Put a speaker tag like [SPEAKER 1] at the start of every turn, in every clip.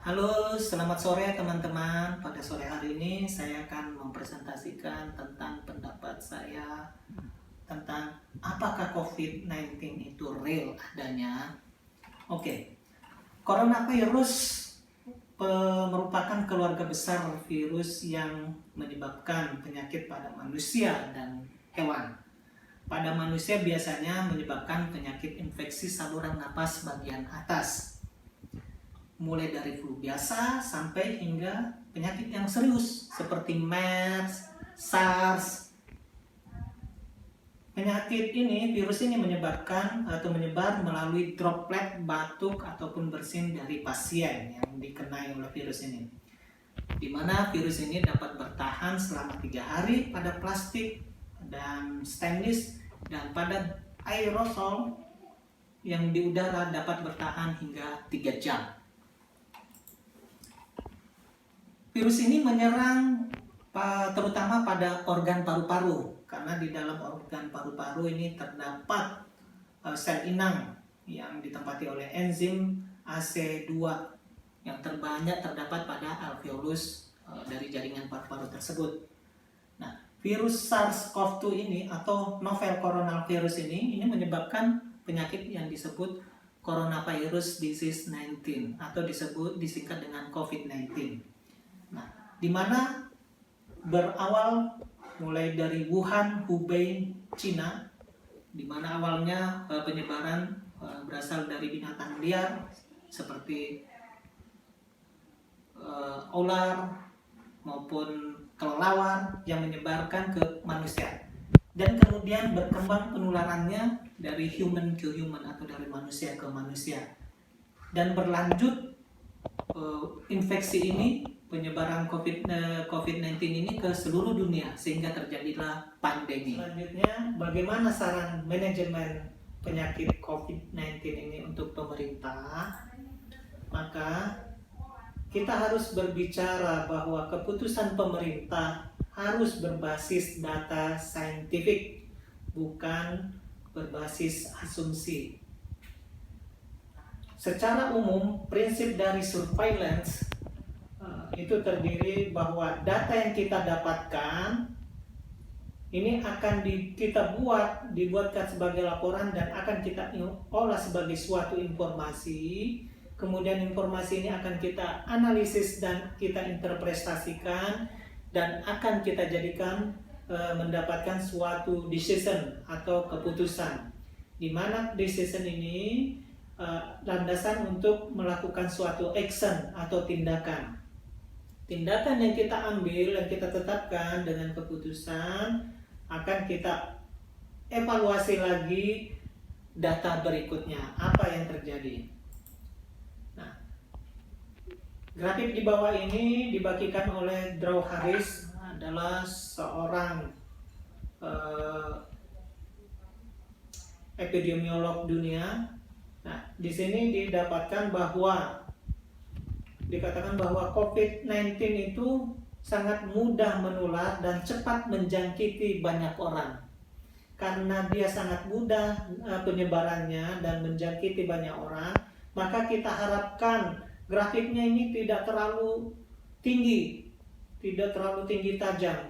[SPEAKER 1] Halo, selamat sore teman-teman. Pada sore hari ini saya akan mempresentasikan tentang pendapat saya tentang apakah COVID-19 itu real adanya. Oke, coronavirus merupakan keluarga besar virus yang menyebabkan penyakit pada manusia dan hewan. Pada manusia biasanya menyebabkan penyakit infeksi saluran napas bagian atas, mulai dari flu biasa sampai hingga penyakit yang serius seperti MERS, SARS. Penyakit ini, virus ini menyebar melalui droplet batuk ataupun bersin dari pasien yang dikenai oleh virus ini. Di mana virus ini dapat bertahan selama 3 hari pada plastik dan stainless, dan pada aerosol yang di udara dapat bertahan hingga 3 jam. Virus ini menyerang terutama pada organ paru-paru, karena di dalam organ paru-paru ini terdapat sel inang yang ditempati oleh enzim AC2 yang terbanyak terdapat pada alveolus dari jaringan paru-paru tersebut. Nah, virus SARS-CoV-2 ini atau novel coronavirus ini menyebabkan penyakit yang disebut coronavirus disease 19 atau disingkat dengan COVID-19. Nah, di mana berawal mulai dari Wuhan, Hubei, Cina, di mana awalnya penyebaran berasal dari binatang liar seperti ular maupun kelelawar yang menyebarkan ke manusia, dan kemudian berkembang penularannya dari human ke human atau dari manusia ke manusia, dan berlanjut infeksi ini, penyebaran COVID-19 ini ke seluruh dunia sehingga terjadilah pandemi. Selanjutnya, bagaimana saran manajemen penyakit COVID-19 ini untuk pemerintah? Maka kita harus berbicara bahwa keputusan pemerintah harus berbasis data saintifik, bukan berbasis asumsi. Secara umum, prinsip dari surveillance itu terdiri bahwa data yang kita dapatkan ini akan kita dibuatkan sebagai laporan dan akan kita olah sebagai suatu informasi. Kemudian informasi ini akan kita analisis dan kita interpretasikan dan akan kita jadikan mendapatkan suatu decision atau keputusan, di mana decision ini landasan untuk melakukan suatu action atau tindakan. Tindakan yang kita ambil, yang kita tetapkan dengan keputusan, akan kita evaluasi lagi data berikutnya, apa yang terjadi. Nah, grafik di bawah ini dibagikan oleh Drew Harris, adalah seorang epidemiolog dunia. Nah, di sini dikatakan bahwa COVID-19 itu sangat mudah menular dan cepat menjangkiti banyak orang. Karena dia sangat mudah penyebarannya dan menjangkiti banyak orang, maka kita harapkan grafiknya ini tidak terlalu tinggi tajam.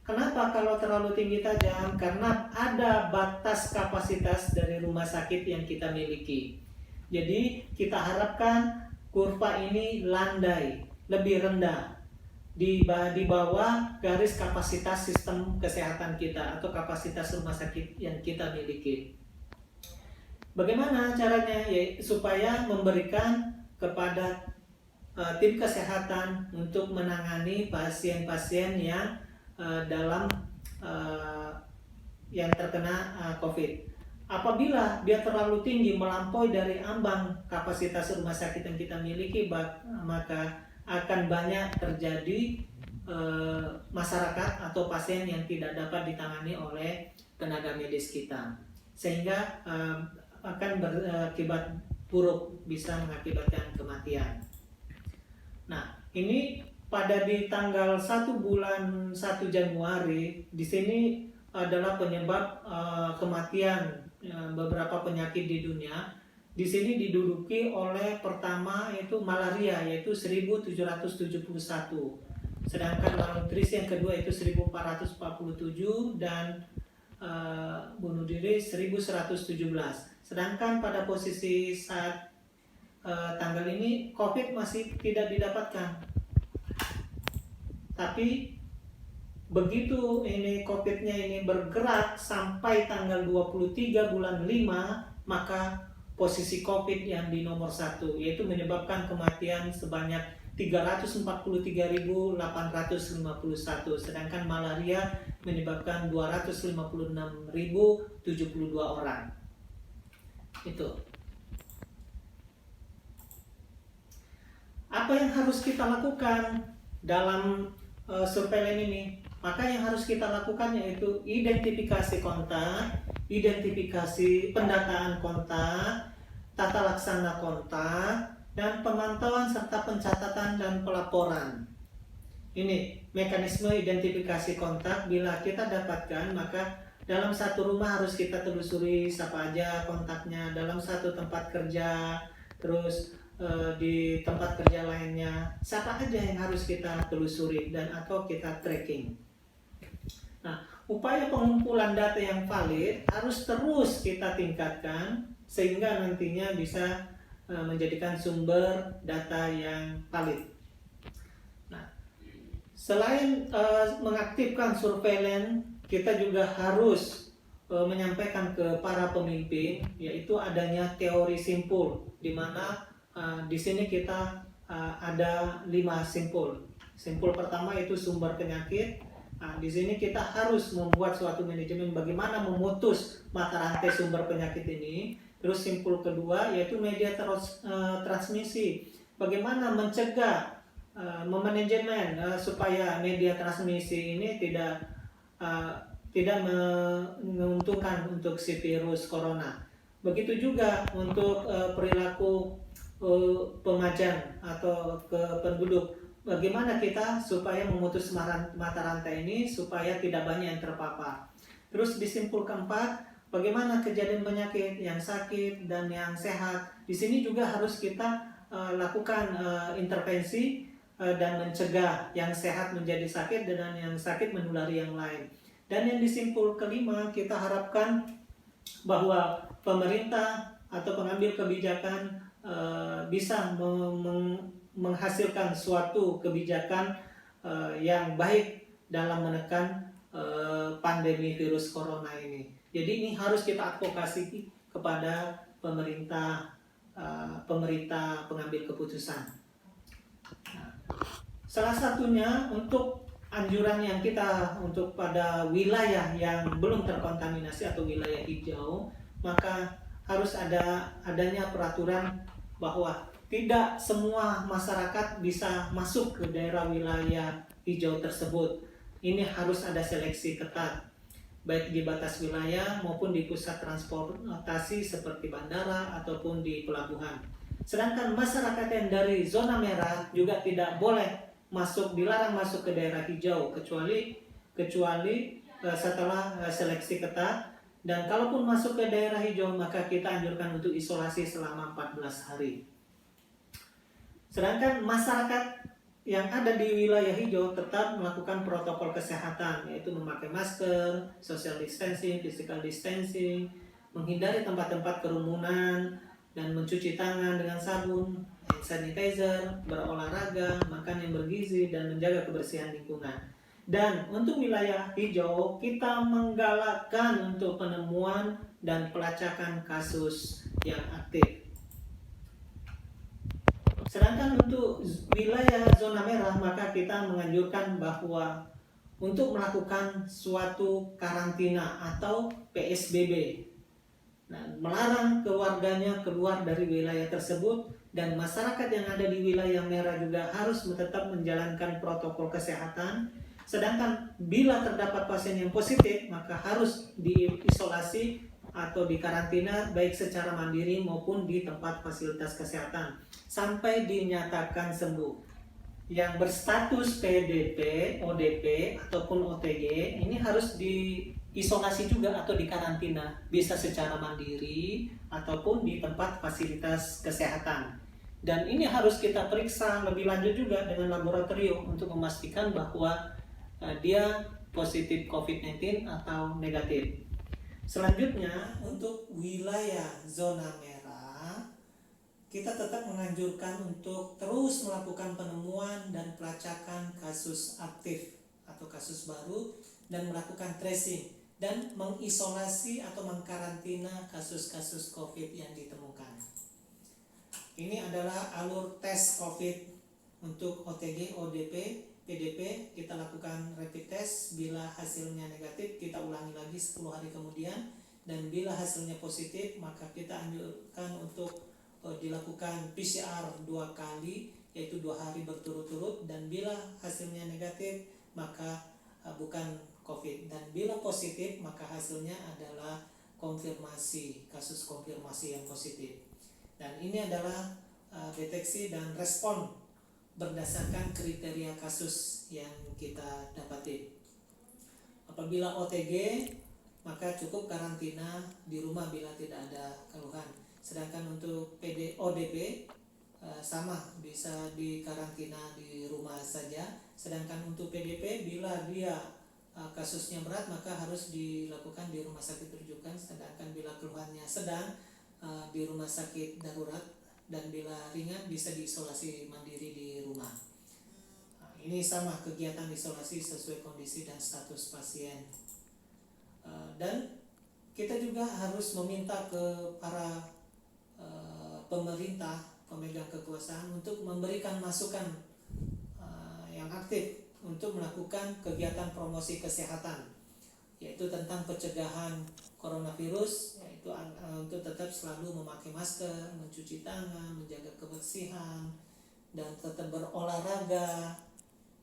[SPEAKER 1] Kenapa kalau terlalu tinggi tajam? Karena ada batas kapasitas dari rumah sakit yang kita miliki. Jadi kita harapkan kurva ini landai, lebih rendah, di bawah garis kapasitas sistem kesehatan kita atau kapasitas rumah sakit yang kita miliki. Bagaimana caranya? Supaya memberikan kepada tim kesehatan untuk menangani pasien-pasien yang yang terkena COVID. Apabila dia terlalu tinggi, melampaui dari ambang kapasitas rumah sakit yang kita miliki, maka akan banyak terjadi masyarakat atau pasien yang tidak dapat ditangani oleh tenaga medis kita, sehingga akan berakibat buruk, bisa mengakibatkan kematian. Nah, ini pada di tanggal 1 bulan 1 Januari, di sini adalah penyebab kematian beberapa penyakit di dunia. di sini diduduki oleh pertama yaitu malaria yaitu 1771. Sedangkan malnutrisi yang kedua itu 1447 dan bunuh diri 1117. Sedangkan pada posisi saat tanggal ini COVID masih tidak didapatkan. Tapi begitu ini COVID-nya ini bergerak sampai tanggal 23 bulan 5, maka posisi COVID yang di nomor 1 yaitu menyebabkan kematian sebanyak 343.851, sedangkan malaria menyebabkan 256.072 orang. Itu. Apa yang harus kita lakukan dalam surveillance ini? Maka yang harus kita lakukan yaitu identifikasi kontak, identifikasi pendataan kontak, tata laksana kontak, dan pemantauan serta pencatatan dan pelaporan. Ini mekanisme identifikasi kontak. Bila kita dapatkan, maka dalam satu rumah harus kita telusuri siapa aja kontaknya, dalam satu tempat kerja, terus di tempat kerja lainnya, siapa aja yang harus kita telusuri dan atau kita tracking. Nah, upaya pengumpulan data yang valid harus terus kita tingkatkan sehingga nantinya bisa menjadikan sumber data yang valid. Nah, selain mengaktifkan surveillance, kita juga harus menyampaikan ke para pemimpin yaitu adanya teori simpul, di mana di sini kita ada 5 simpul. Simpul pertama itu sumber penyakit. Nah, di sini kita harus membuat suatu manajemen bagaimana memutus mata rantai sumber penyakit ini. Terus simpul kedua yaitu media transmisi. Bagaimana mencegah, memanajemen supaya media transmisi ini tidak menguntungkan untuk si virus corona. Begitu juga untuk perilaku pemajang atau ke penduduk. Bagaimana kita supaya memutus mata rantai ini supaya tidak banyak yang terpapar. Terus di simpul keempat, bagaimana kejadian penyakit yang sakit dan yang sehat. Di sini juga harus kita lakukan intervensi dan mencegah yang sehat menjadi sakit dan yang sakit menulari yang lain. Dan yang di simpul kelima, kita harapkan bahwa pemerintah atau pengambil kebijakan bisa menghasilkan suatu kebijakan yang baik dalam menekan pandemi virus corona ini. Jadi ini harus kita advokasi kepada pemerintah pengambil keputusan. Nah, salah satunya untuk anjuran yang kita untuk pada wilayah yang belum terkontaminasi atau wilayah hijau, maka harus adanya peraturan bahwa tidak semua masyarakat bisa masuk ke daerah wilayah hijau tersebut. Ini harus ada seleksi ketat, baik di batas wilayah maupun di pusat transportasi seperti bandara ataupun di pelabuhan. Sedangkan masyarakat yang dari zona merah juga tidak boleh dilarang masuk ke daerah hijau kecuali setelah seleksi ketat. Dan kalaupun masuk ke daerah hijau, maka kita anjurkan untuk isolasi selama 14 hari. Sedangkan masyarakat yang ada di wilayah hijau tetap melakukan protokol kesehatan, yaitu memakai masker, social distancing, physical distancing, menghindari tempat-tempat kerumunan, dan mencuci tangan dengan sabun, hand sanitizer, berolahraga, makan yang bergizi, dan menjaga kebersihan lingkungan. Dan untuk wilayah hijau, kita menggalakkan untuk penemuan dan pelacakan kasus yang aktif. Sedangkan untuk wilayah zona merah, maka kita menganjurkan bahwa untuk melakukan suatu karantina atau PSBB. Nah, melarang keluarganya keluar dari wilayah tersebut, dan masyarakat yang ada di wilayah merah juga harus tetap menjalankan protokol kesehatan. Sedangkan bila terdapat pasien yang positif, maka harus diisolasi atau dikarantina baik secara mandiri maupun di tempat fasilitas kesehatan sampai dinyatakan sembuh. Yang berstatus PDP, ODP ataupun OTG ini harus isolasi juga atau di karantina, bisa secara mandiri ataupun di tempat fasilitas kesehatan. Dan ini harus kita periksa lebih lanjut juga dengan laboratorium untuk memastikan bahwa dia positif COVID-19 atau negatif. Selanjutnya, untuk wilayah zona merah, kita tetap menganjurkan untuk terus melakukan penemuan dan pelacakan kasus aktif atau kasus baru dan melakukan tracing dan mengisolasi atau mengkarantina kasus-kasus COVID yang ditemukan. Ini adalah alur tes COVID untuk OTG, ODP, PDP. Kita lakukan rapid test, bila hasilnya negatif kita ulangi lagi 10 hari kemudian, dan bila hasilnya positif maka kita anjurkan untuk dilakukan PCR 2 kali, yaitu 2 hari berturut-turut, dan bila hasilnya negatif maka bukan COVID, dan bila positif maka hasilnya adalah konfirmasi, kasus konfirmasi yang positif. Dan ini adalah deteksi dan respon berdasarkan kriteria kasus yang kita dapati. Apabila OTG maka cukup karantina di rumah bila tidak ada keluhan. Sedangkan untuk ODP sama, bisa dikarantina di rumah saja. Sedangkan untuk PDP bila dia kasusnya berat maka harus dilakukan di rumah sakit rujukan. Sedangkan bila keluhannya sedang di rumah sakit darurat, dan bila ringan bisa diisolasi mandiri di rumah. Ini sama, kegiatan isolasi sesuai kondisi dan status pasien. Dan kita juga harus meminta ke para pemerintah, pemegang kekuasaan untuk memberikan masukan yang aktif untuk melakukan kegiatan promosi kesehatan, yaitu tentang pencegahan coronavirus, yaitu untuk tetap selalu memakai masker, mencuci tangan, menjaga kebersihan, dan tetap berolahraga,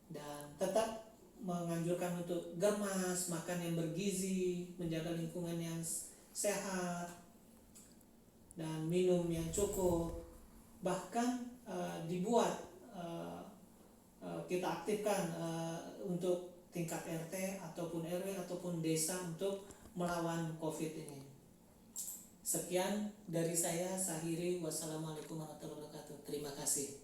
[SPEAKER 1] dan tetap menganjurkan untuk gemas, makan yang bergizi, menjaga lingkungan yang sehat, dan minum yang cukup. Bahkan dibuat kita aktifkan untuk tingkat RT ataupun RW ataupun desa untuk melawan COVID ini. Sekian dari saya, Sahiri. Wassalamualaikum warahmatullahi wabarakatuh. Terima kasih.